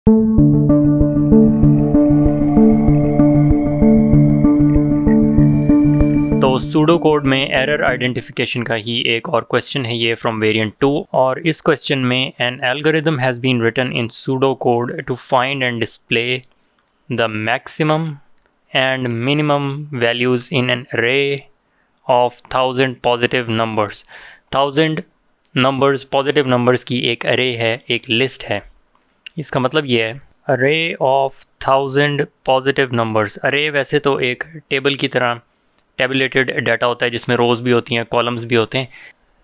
तो pseudo code में error identification का ही एक और क्वेश्चन है ये फ्रॉम वेरिएंट 2, और इस क्वेश्चन में an algorithm has been written in pseudo code to find and display the maximum and minimum values in an array of 1000 positive numbers. 1000 numbers positive numbers की एक अरे है, एक लिस्ट है। इसका मतलब ये है अरे ऑफ 1000 पॉजिटिव नंबर्स। अरे वैसे तो एक टेबल की तरह टेबुलेटेड डाटा होता है जिसमें रोज़ भी होती हैं, कॉलम्स भी होते हैं,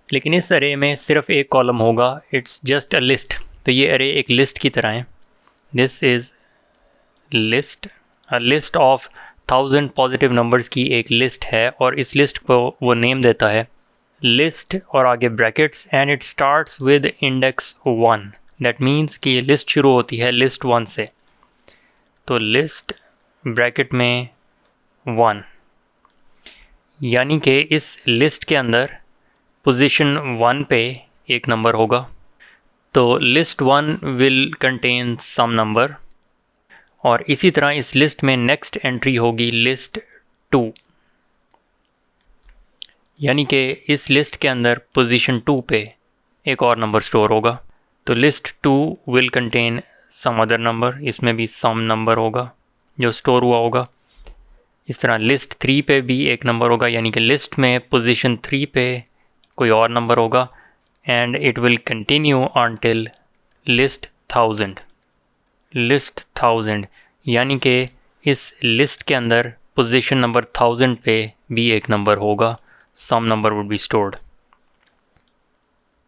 लेकिन इस अरे में सिर्फ एक कॉलम होगा। It's just a list. तो ये अरे एक लिस्ट की तरह है। This is list, a list of 1000 positive numbers की एक लिस्ट है, और इस लिस्ट को वो नेम देता है लिस्ट और आगे brackets, and it starts with index 1। That means कि ये लिस्ट शुरू होती है लिस्ट 1 से। तो लिस्ट ब्रैकेट में 1, यानी कि इस लिस्ट के अंदर पोजीशन 1 पे एक नंबर होगा। तो list 1 will contain some number, और इसी तरह इस लिस्ट में नेक्स्ट एंट्री होगी लिस्ट 2, यानी कि इस लिस्ट के अंदर पोजीशन 2 पे एक और नंबर स्टोर होगा। तो list 2 will contain some other number, इसमें भी सम नंबर होगा जो स्टोर हुआ होगा। इस तरह लिस्ट 3 पे भी एक नंबर होगा, यानी कि लिस्ट में पोजीशन 3 पे कोई और नंबर होगा, and it will continue until list 1000। List 1000 यानी कि इस लिस्ट के अंदर पोजीशन नंबर 1000 पे भी एक नंबर होगा, सम नंबर वुड बी स्टोर्ड।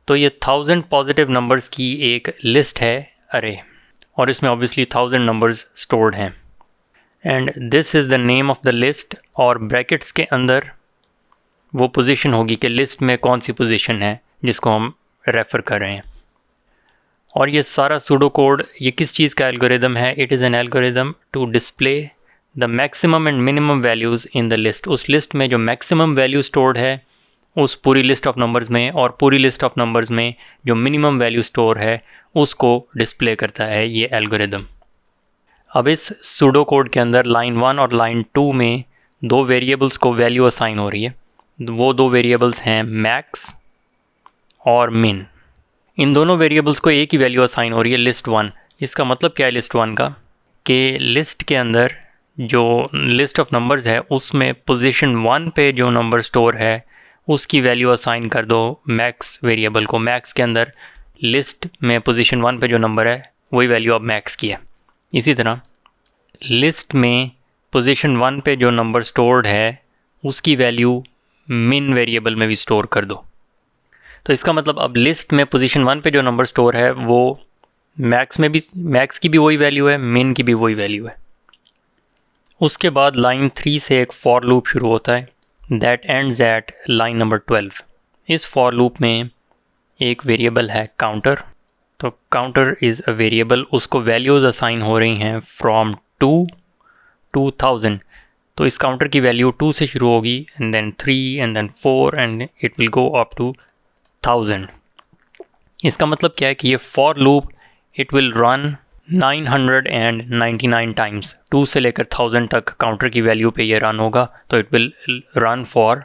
तो ये 1000 पॉजिटिव नंबर्स की एक लिस्ट है अरे, और इसमें ऑब्वियसली 1000 नंबर्स स्टोर्ड हैं, and this is the name of the list. और ब्रैकेट्स के अंदर वो पोजीशन होगी कि लिस्ट में कौन सी पोजीशन है जिसको हम रेफ़र कर रहे हैं। और ये सारा सूडो कोड ये किस चीज़ का एल्गोरिदम है? It is an algorithm to display the maximum and minimum values in the list. उस लिस्ट में जो मैक्सिमम वैल्यू स्टोर्ड है उस पूरी लिस्ट ऑफ नंबर्स में, और पूरी लिस्ट ऑफ नंबर्स में जो मिनिमम वैल्यू स्टोर है उसको डिस्प्ले करता है ये एल्गोरिदम। अब इस सूडो कोड के अंदर लाइन 1 और लाइन 2 में दो वेरिएबल्स को वैल्यू असाइन हो रही है। वो दो वेरिएबल्स हैं मैक्स और मिन। इन दोनों वेरिएबल्स को एक ही वैल्यू असाइन हो रही है लिस्ट 1। इसका मतलब क्या है लिस्ट 1 का? कि लिस्ट के अंदर जो लिस्ट ऑफ नंबर्स है उसमें पोजीशन 1 पे जो नंबर स्टोर है उसकी वैल्यू असाइन कर दो मैक्स वेरिएबल को। मैक्स के अंदर लिस्ट में पोजीशन 1 पे जो नंबर है वही वैल्यू अब मैक्स की है। इसी तरह लिस्ट में पोजीशन 1 पे जो नंबर स्टोर्ड है उसकी वैल्यू मिन वेरिएबल में भी स्टोर कर दो। तो इसका मतलब अब लिस्ट में पोजीशन 1 पे जो नंबर स्टोर है वो मैक्स में भी, मैक्स की भी वही वैल्यू है, मिन की भी वही वैल्यू है। उसके बाद लाइन 3 से एक फॉर लूप शुरू होता है that ends at line number 12। इस फॉर लूप में एक वेरिएबल है काउंटर। तो काउंटर इज़ अ वेरिएबल, उसको वैल्यूज़ असाइन हो रही हैं फ्रॉम 2 to 1000। तो इस काउंटर की वैल्यू 2 से शुरू होगी, and then 3 and then 4 and it will go up to 1000। इसका मतलब क्या है कि ये for loop it will run 999 times. 2 से लेकर 1000 तक काउंटर की वैल्यू पे ये रन होगा, तो it will run for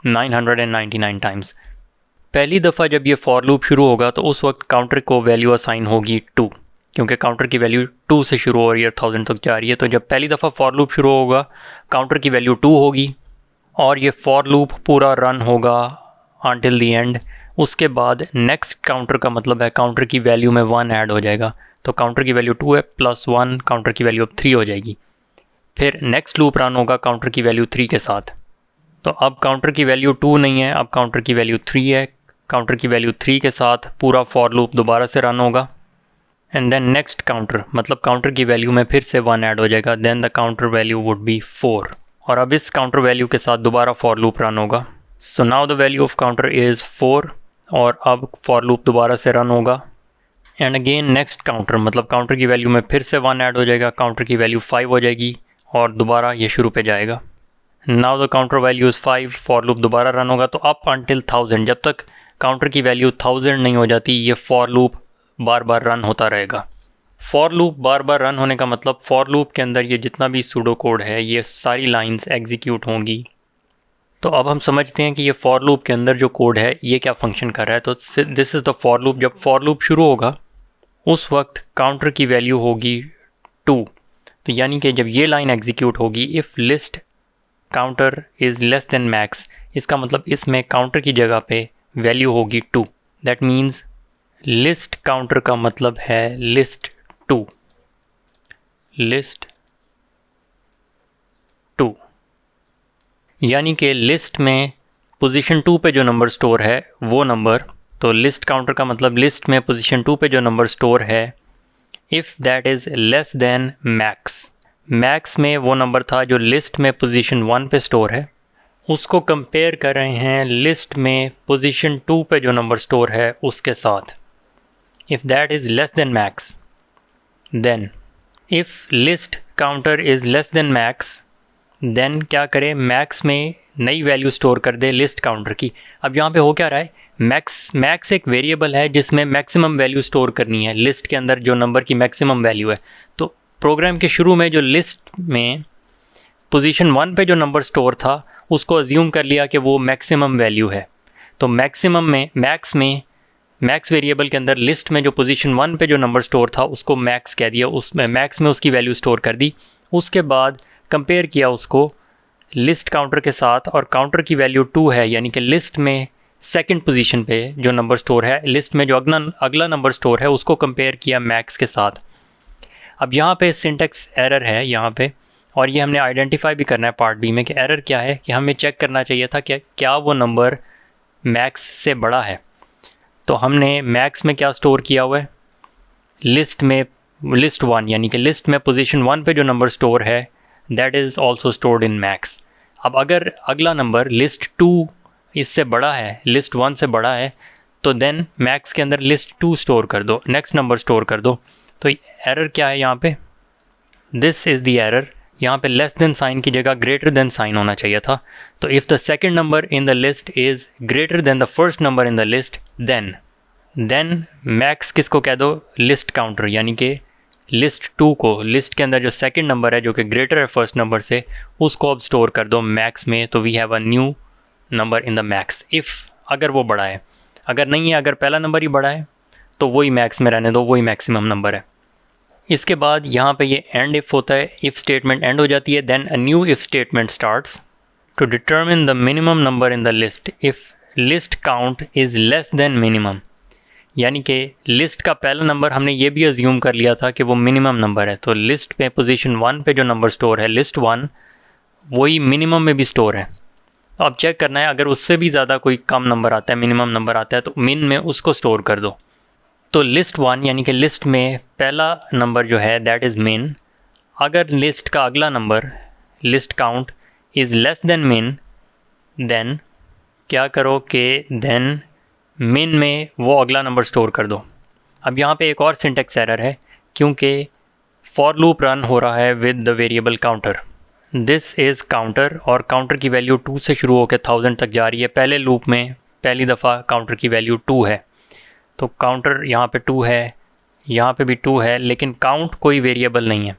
999 times. पहली दफ़ा जब ये फॉर लूप शुरू होगा तो उस वक्त काउंटर को वैल्यू असाइन होगी 2, क्योंकि काउंटर की वैल्यू 2 से शुरू हो रही है, 1000 तक जा रही है। तो जब पहली दफ़ा फॉर लूप शुरू होगा काउंटर की वैल्यू 2 होगी, और ये फॉर लूप पूरा रन होगा until द एंड। उसके बाद नेक्स्ट काउंटर का मतलब है काउंटर की वैल्यू में 1 ऐड हो जाएगा। तो काउंटर की वैल्यू 2 है प्लस 1, काउंटर की वैल्यू अब 3 हो जाएगी। फिर नेक्स्ट लूप रन होगा काउंटर की वैल्यू 3 के साथ। तो अब काउंटर की वैल्यू 2 नहीं है, अब काउंटर की वैल्यू 3 है। काउंटर की वैल्यू 3 के साथ पूरा फॉर लूप दोबारा से रन होगा, एंड देन नेक्स्ट काउंटर मतलब काउंटर की वैल्यू में फिर से 1 ऐड हो जाएगा, then the counter value would be 4। और अब इस काउंटर वैल्यू के साथ दोबारा फॉर लूप रन होगा। So now the value of counter is 4, और अब फॉर लूप दोबारा से रन होगा, एंड अगेन नेक्स्ट काउंटर मतलब काउंटर की वैल्यू में फिर से 1 ऐड हो जाएगा, काउंटर की वैल्यू 5 हो जाएगी, और दोबारा ये शुरू पे जाएगा। Now the counter value is 5, for loop दोबारा रन होगा। तो अप अंटिल 1000, जब तक काउंटर की वैल्यू 1000 नहीं हो जाती ये for loop bar bar run होता रहेगा। For loop bar bar run होने का मतलब फॉर लूप के अंदर ये जितना भी सूडो कोड है ये सारी लाइंस एग्जीक्यूट होंगी। तो अब हम समझते हैं कि ये फॉर लूप के अंदर जो कोड है ये क्या फंक्शन कर रहा है। तो this is the for loop. जब फॉर लूप शुरू होगा उस वक्त काउंटर की वैल्यू होगी 2। तो यानी कि जब ये लाइन एग्जीक्यूट होगी if list counter is less than max, इसका मतलब इसमें काउंटर की जगह पे वैल्यू होगी 2। दैट मीन्स लिस्ट काउंटर का मतलब है लिस्ट 2, लिस्ट 2। यानी कि लिस्ट में पोजीशन 2 पे जो नंबर स्टोर है वो नंबर, तो लिस्ट काउंटर का मतलब लिस्ट में पोजीशन 2 पे जो नंबर स्टोर है if that is less than max. Max में वो नंबर था जो लिस्ट में पोजीशन 1 पे स्टोर है, उसको कंपेयर कर रहे हैं लिस्ट में पोजीशन 2 पे जो नंबर स्टोर है उसके साथ। If that is less than max, then if list counter is less than max, then क्या करें, मैक्स में नई वैल्यू स्टोर कर दे लिस्ट काउंटर की। अब यहाँ पे हो क्या रहा है, मैक्स एक वेरिएबल है जिसमें मैक्सिमम वैल्यू स्टोर करनी है लिस्ट के अंदर जो नंबर की मैक्सिमम वैल्यू है। तो प्रोग्राम के शुरू में जो लिस्ट में पोजीशन 1 पे जो नंबर स्टोर था उसको अज्यूम कर लिया कि वो मैक्सिमम वैल्यू है। तो मैक्सिमम में मैक्स वेरिएबल के अंदर लिस्ट में जो पोजीशन 1 पे जो नंबर स्टोर था उसको मैक्स कह दिया, उसमें मैक्स में उसकी वैल्यू स्टोर कर दी। उसके बाद कंपेयर किया उसको लिस्ट काउंटर के साथ और काउंटर की वैल्यू 2 है, यानी कि लिस्ट में सेकंड पोजीशन पे जो नंबर स्टोर है, लिस्ट में जो अगला नंबर स्टोर है उसको कंपेयर किया मैक्स के साथ। अब यहाँ पे सिंटेक्स एरर है यहाँ पे, और ये हमने आइडेंटिफाई भी करना है पार्ट बी में कि एरर क्या है, कि हमें चेक करना चाहिए था कि क्या वो नंबर मैक्स से बड़ा है। तो हमने मैक्स में क्या स्टोर किया हुआ है, लिस्ट में लिस्ट 1, यानी कि लिस्ट में पोजीशन 1 पे जो नंबर स्टोर है that is also stored in max. अब अगर अगला नंबर लिस्ट 2 इससे बड़ा है, लिस्ट 1 से बड़ा है, तो देन मैक्स के अंदर लिस्ट 2 स्टोर कर दो, नेक्स्ट नंबर स्टोर कर दो। तो एरर क्या है यहाँ पे, दिस इज़ द एरर। यहाँ पे लेस देन साइन की जगह ग्रेटर देन साइन होना चाहिए था। तो if the second number in the list is greater than the first number in the list, then max किसको कह दो, लिस्ट काउंटर, यानी कि लिस्ट 2 को, लिस्ट के अंदर जो सेकंड नंबर है जो कि ग्रेटर है फर्स्ट नंबर से, उसको अब स्टोर कर दो मैक्स में। तो we have a new number in the max if अगर वो बड़ा है। अगर नहीं है, अगर पहला नंबर ही बड़ा है तो वही मैक्स में रहने दो, वही मैक्सिमम नंबर है। इसके बाद यहाँ पे ये एंड इफ़ होता है, इफ़ स्टेटमेंट एंड हो जाती है, then a new if statement starts to determine the minimum number in the list if list count is less than minimum. यानी कि लिस्ट का पहला नंबर हमने ये भी अज्यूम कर लिया था कि वो मिनिमम नंबर है। तो लिस्ट पे पोजीशन 1 पे जो नंबर स्टोर है लिस्ट 1, वही मिनिमम में भी स्टोर है। तो अब चेक करना है अगर उससे भी ज़्यादा कोई कम नंबर आता है, मिनिमम नंबर आता है, तो मिन में उसको स्टोर कर दो। तो लिस्ट 1 यानी कि लिस्ट में पहला नंबर जो है दैट इज़ मिन। अगर लिस्ट का अगला number list count is less then मिन, देन क्या करो कि देन मिन में वो अगला नंबर स्टोर कर दो। अब यहाँ पे एक और सिंटेक्स एरर है क्योंकि फॉर लूप रन हो रहा है with the variable counter. This is counter, और काउंटर की वैल्यू 2 से शुरू होकर 1000 तक जा रही है। पहले लूप में पहली दफ़ा काउंटर की वैल्यू 2 है, तो काउंटर यहाँ पे 2 है, यहाँ पे भी 2 है, लेकिन काउंट कोई वेरिएबल नहीं है।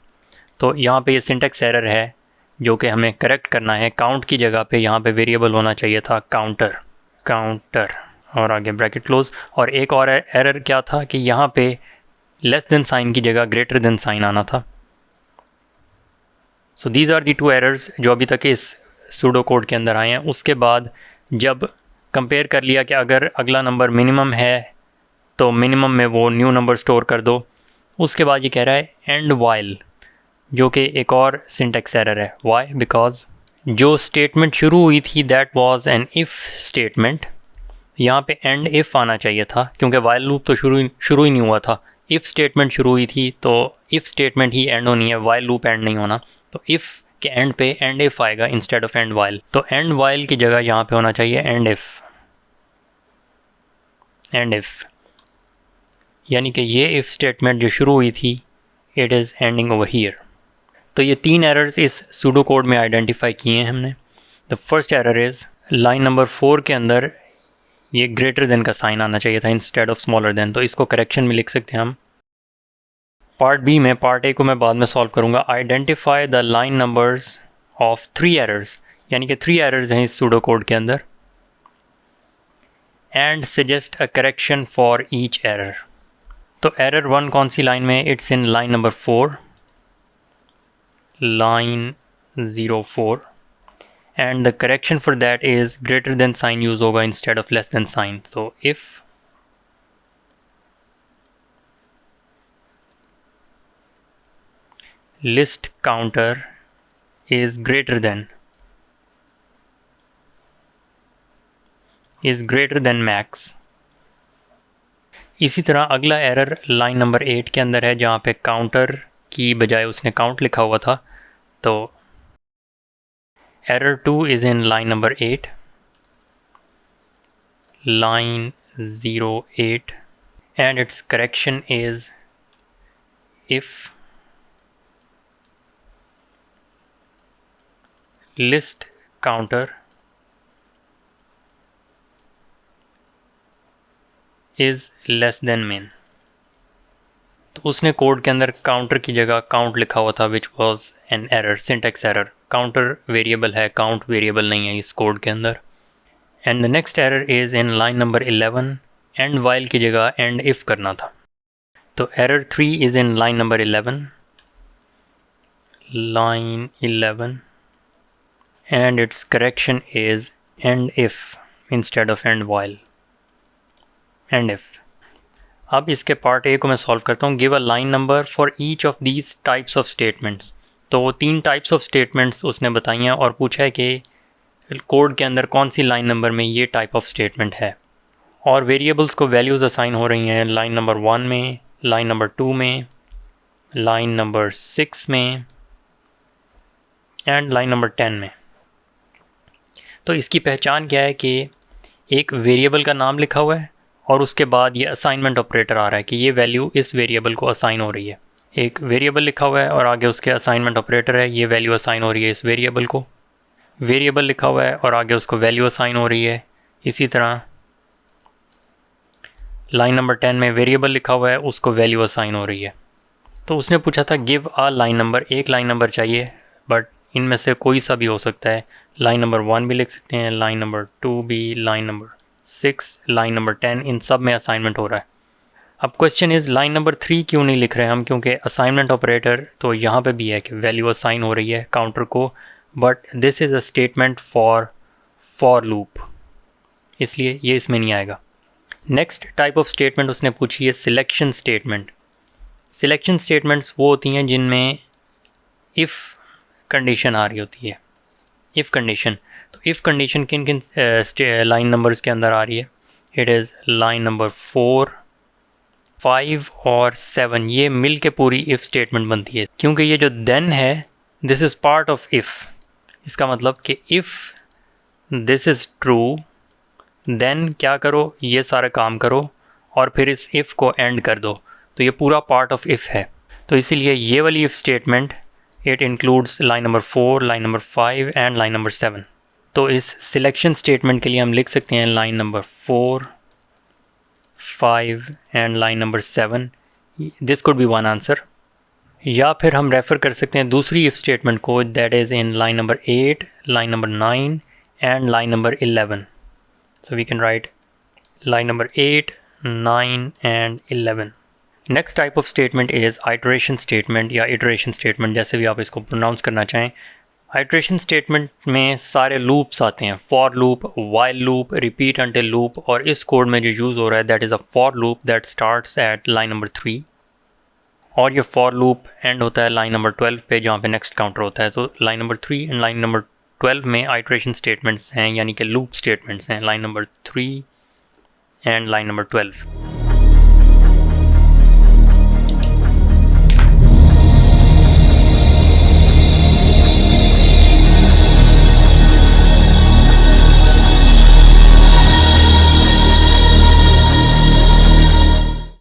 तो यहाँ पे ये सिंटेक्स एरर है जो कि हमें करेक्ट करना है। काउंट की जगह पे यहाँ पे वेरिएबल होना चाहिए था काउंटर और आगे ब्रैकेट क्लोज। और एक और एरर क्या था कि यहाँ पे लेस देन साइन की जगह ग्रेटर देन साइन आना था। So these are the 2 errors जो अभी तक इस सूडो कोड के अंदर आए हैं। उसके बाद जब कंपेयर कर लिया कि अगर अगला नंबर मिनिमम है तो मिनिमम में वो न्यू नंबर स्टोर कर दो। उसके बाद ये कह रहा है एंड वाइल, जो कि एक और सिंटेक्स एरर है। वाई, बिकॉज जो स्टेटमेंट शुरू हुई थी that was an if statement, यहाँ पे एंड इफ़ आना चाहिए था क्योंकि वाइल लूप तो शुरू ही नहीं हुआ था। इफ़ स्टेटमेंट शुरू हुई थी तो इफ़ स्टेटमेंट ही एंड होनी है, वाइल लूप एंड नहीं होना। तो इफ़ के एंड पे एंड इफ़ आएगा इंस्टेड ऑफ एंड वाइल। तो एंड वाइल की जगह यहाँ पे होना चाहिए एंड इफ़, यानी कि ये इफ़ स्टेटमेंट जो शुरू हुई थी it is ending over here. तो ये 3 एरर्स इस सूडो कोड में आइडेंटिफाई किए हैं हमने। The first error is line number 4 के अंदर ये ग्रेटर देन का साइन आना चाहिए था इंस्टेड ऑफ स्मॉलर देन। तो इसको करेक्शन में लिख सकते हैं हम पार्ट बी में, पार्ट ए को मैं बाद में सॉल्व करूँगा। Identify the line numbers of 3 errors, यानी कि 3 एरर्स हैं इस सूडो कोड के अंदर, and suggest a correction for each error. तो एरर 1 कौन सी लाइन में? It's in line number 4, line 04, and the correction for that is greater than sign use होगा instead of less than sign. So if list counter is greater than max. इसी तरह अगला error line number 8 के अंदर है, जहाँ पे counter की बजाय उसने काउंट लिखा हुआ था। तो error 2 is in line number 8, line 08, and its correction is if list counter is less than min. तो उसने कोड के अंदर काउंटर की जगह काउंट लिखा हुआ था, which was an error, syntax error. Counter variable है, काउंट वेरिएबल नहीं है इस कोड के अंदर। And the next error is in line number 11, and while की जगह एंड इफ़ करना था। तो error 3 is in line number 11, line 11, and its correction is end if instead of end while, end if. अब इसके part A को मैं solve करता हूँ। Give a line number for each of these types of statements. तो 3 types of statements उसने बताई हैं और पूछा है कि कोड के अंदर कौन सी लाइन नंबर में ये टाइप ऑफ स्टेटमेंट है, और वेरिएबल्स को वैल्यूज़ असाइन हो रही हैं लाइन नंबर 1 में, लाइन नंबर 2 में, लाइन नंबर 6 में, एंड लाइन नंबर 10 में। तो इसकी पहचान क्या है कि एक वेरिएबल का नाम लिखा हुआ है और उसके बाद ये असाइनमेंट ऑपरेटर आ रहा है कि ये वैल्यू इस वेरिएबल को असाइन हो रही है। एक वेरिएबल लिखा हुआ है और आगे उसके असाइनमेंट ऑपरेटर है, ये वैल्यू असाइन हो रही है इस वेरिएबल को। वेरिएबल लिखा हुआ है और आगे उसको वैल्यू असाइन हो रही है। इसी तरह लाइन नंबर 10 में वेरिएबल लिखा हुआ है, उसको वैल्यू असाइन हो रही है। तो उसने पूछा था गिव अ लाइन नंबर, एक लाइन नंबर चाहिए, बट इनमें से कोई सा भी हो सकता है। लाइन नंबर 1 भी लिख सकते हैं, लाइन नंबर 2 भी, लाइन नंबर 6, लाइन नंबर 10, इन सब में असाइनमेंट हो रहा है। अब क्वेश्चन इज़ लाइन नंबर 3 क्यों नहीं लिख रहे हम? क्योंकि असाइनमेंट ऑपरेटर तो यहाँ पे भी है कि वैल्यू असाइन हो रही है काउंटर को, but this is a statement for loop, इसलिए ये इसमें नहीं आएगा। नेक्स्ट टाइप ऑफ स्टेटमेंट उसने पूछी है सिलेक्शन स्टेटमेंट। सिलेक्शन स्टेटमेंट्स वो होती हैं जिनमें इफ़ कंडीशन आ रही होती है। इफ़ कंडीशन, तो इफ़ कंडीशन किन किन लाइन नंबर्स के अंदर आ रही है? इट इज़ लाइन नंबर 4, 5 और 7, ये मिल के पूरी इफ़ स्टेटमेंट बनती है। क्योंकि ये जो देन है, this is part of if. इसका मतलब कि if this is true, then क्या करो, ये सारा काम करो और फिर इस इफ़ को एंड कर दो। तो ये पूरा पार्ट ऑफ इफ़ है। तो इसीलिए ये वाली if statement it includes line number 4, line number 5 and line number 7। तो इस सिलेक्शन स्टेटमेंट के लिए हम लिख सकते हैं line number 4, 5 and line number 7। This could be one answer. या फिर हम रेफ़र कर सकते हैं दूसरी इफ़ स्टेटमेंट को, that is in line number 8, line number 9 and line number 11। So we can write line number 8, 9 and 11. Next type of statement is iteration statement या iteration statement, जैसे भी आप इसको प्रोनाउंस करना चाहें। iteration statement में सारे लूप्स आते हैं, for loop, while loop, repeat until loop, और इस कोड में जो यूज़ हो रहा है that is a for loop that starts at line number 3, और ये for loop end होता है line number 12 पे जहाँ पे next counter होता है। तो line number 3 and line number 12 में आइट्रेशन स्टेटमेंट्स हैं, यानी कि लूप स्टेटमेंट्स हैं, line number 3 and line number 12।